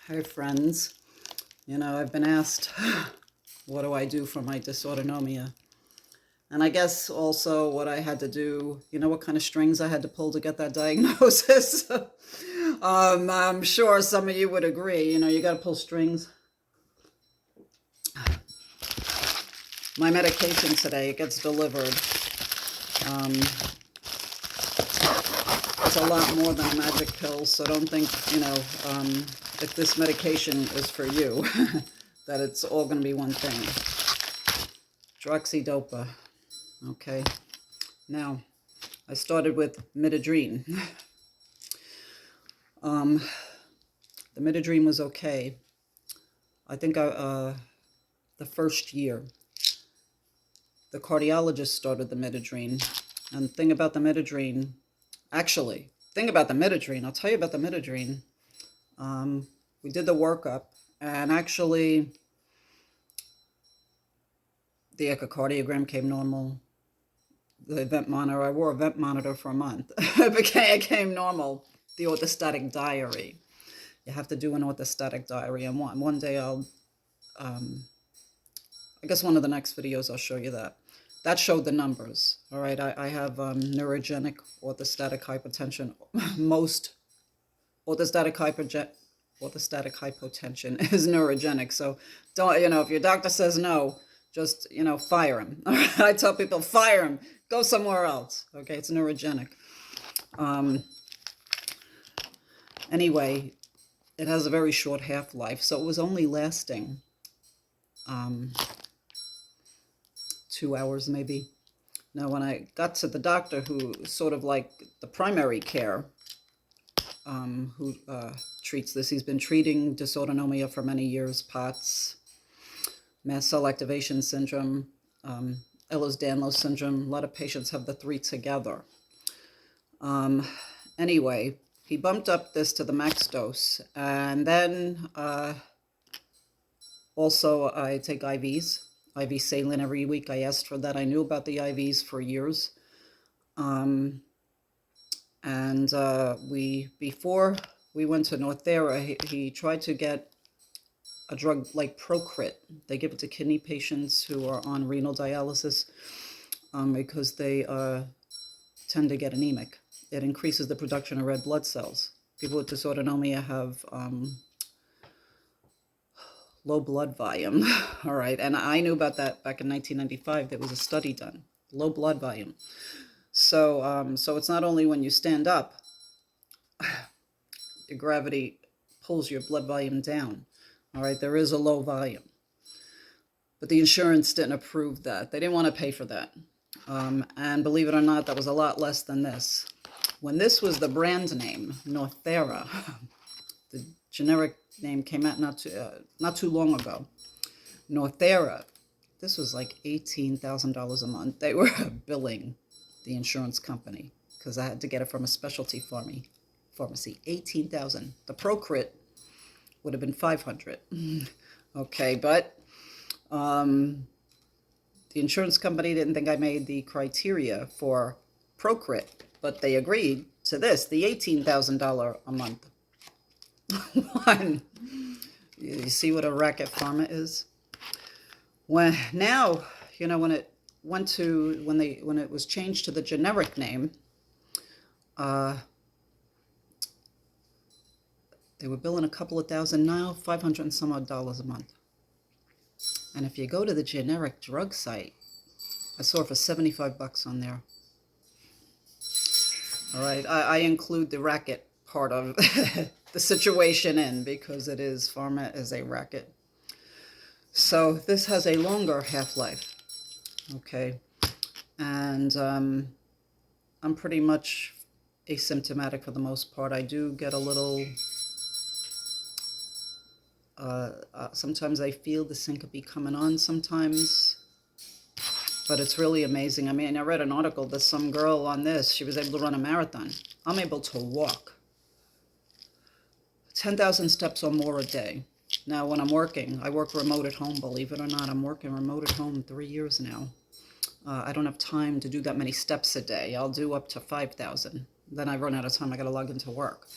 Hi, friends. I've been asked, what do I do for my dysautonomia? And I guess also what I had to do, what kind of strings I had to pull to get that diagnosis. I'm sure some of you would agree, you got to pull strings. My medication today, it gets delivered. It's a lot more than a magic pill, so don't think, if this medication is for you, that it's all going to be one thing. Droxidopa. Okay. Now, I started with midodrine. The midodrine was okay. I think the first year, the cardiologist started the midodrine. And the thing about the midodrine, I'll tell you about the midodrine. We did the workup, and actually, the echocardiogram came normal. The event monitor, I wore a vent monitor for a month. It came normal. The orthostatic diary. You have to do an orthostatic diary, and one day I guess one of the next videos I'll show you that. That showed the numbers. All right, I have neurogenic orthostatic hypotension. Most orthostatic hypotension is neurogenic. So don't, if your doctor says no, just, fire him. I tell people, fire him. Go somewhere else. Okay, it's neurogenic. Anyway, it has a very short half-life, so it was only lasting 2 hours maybe. Now, when I got to the doctor, who sort of like the primary care, who treats this, he's been treating dysautonomia for many years, POTS, mast cell activation syndrome, Ehlers-Danlos syndrome. A lot of patients have the three together. Anyway, he bumped up this to the max dose, and then also I take IVs, IV saline every week. I asked for that. I knew about the IVs for years. Before we went to Northera, he tried to get a drug like Procrit. They give it to kidney patients who are on renal dialysis because they tend to get anemic. It increases the production of red blood cells. People with dysautonomia have low blood volume. All right, and I knew about that back in 1995. There was a study done, low blood volume. So it's not only when you stand up, your gravity pulls your blood volume down. All right, there is a low volume. But the insurance didn't approve that. They didn't want to pay for that. And believe it or not, that was a lot less than this. When this was the brand name, Northera, the generic name came out not too long ago. Northera, this was like $18,000 a month. They were billing the insurance company because I had to get it from a specialty pharmacy. $18,000. The Procrit would have been $500. Okay, but the insurance company didn't think I made the criteria for Procrit, but they agreed to this, the $18,000 a month one. You see what a racket pharma is? When it was changed to the generic name, they were billing a couple of thousand, now $500 and some odd a month. And if you go to the generic drug site, I saw it for $75 on there. All right, I include the racket part of the situation in because pharma is a racket. So this has a longer half-life, okay? And I'm pretty much asymptomatic for the most part. I do get a little, sometimes I feel the syncope coming on sometimes, but it's really amazing. I mean, I read an article that some girl on this, she was able to run a marathon. I'm able to walk 10,000 steps or more a day. Now, when I'm working, I work remote at home, believe it or not. I'm working remote at home 3 years now. I don't have time to do that many steps a day. I'll do up to 5,000. Then I run out of time. I got to log into work.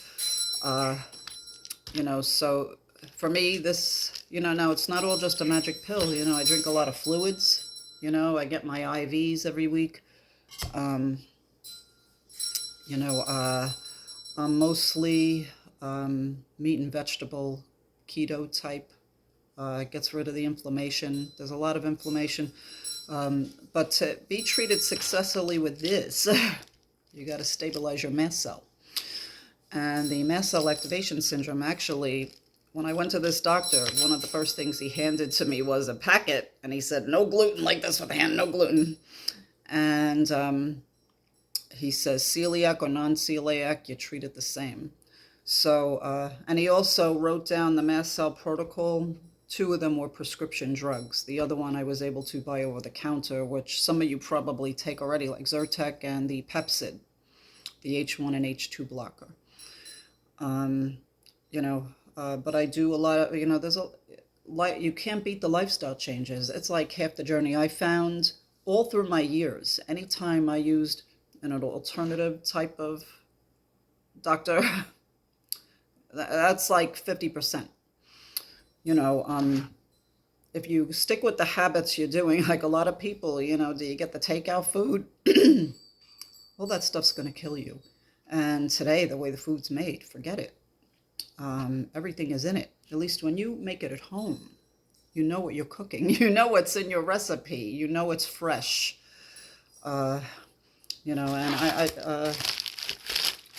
So for me, this, now it's not all just a magic pill. I drink a lot of fluids. I get my IVs every week. Um, you know, uh, I'm mostly meat and vegetable keto type. It gets rid of the inflammation. There's a lot of inflammation. But to be treated successfully with this, you got to stabilize your mast cell. And the mast cell activation syndrome, actually, when I went to this doctor, one of the first things he handed to me was a packet, and he said, no gluten, like this with the hand, no gluten. And he says celiac or non-celiac, you treat it the same. So, and he also wrote down the mast cell protocol. 2 of them were prescription drugs. The other one I was able to buy over the counter, which some of you probably take already, like Zyrtec and the Pepsid, the H1 and H2 blocker. But I do a lot of, there's you can't beat the lifestyle changes. It's like half the journey. I found all through my years, anytime I used an alternative type of doctor, that's like 50%. If you stick with the habits you're doing, like a lot of people, do you get the takeout food? All that stuff's going to kill you. And today, the way the food's made, forget it. Everything is in it. At least when you make it at home, you know what you're cooking. You know what's in your recipe. You know it's fresh. And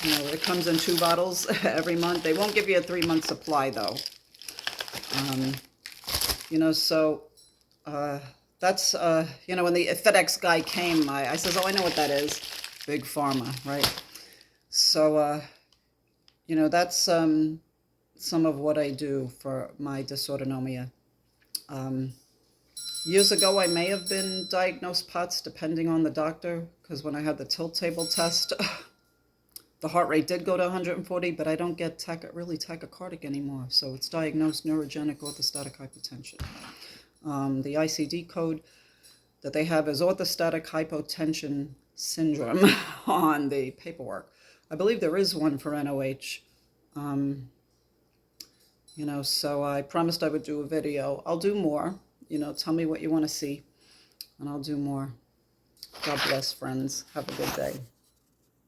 it comes in 2 bottles every month. They won't give you a 3-month supply, though. So that's, when the FedEx guy came, I says, oh, I know what that is. Big Pharma, right? So, that's some of what I do for my dysautonomia. Years ago, I may have been diagnosed POTS, depending on the doctor, because when I had the tilt table test, the heart rate did go to 140, but I don't get really tachycardic anymore. So it's diagnosed neurogenic orthostatic hypotension. The ICD code that they have is orthostatic hypotension syndrome on the paperwork. I believe there is one for NOH. So I promised I would do a video. I'll do more. Tell me what you want to see, and I'll do more. God bless, friends. Have a good day.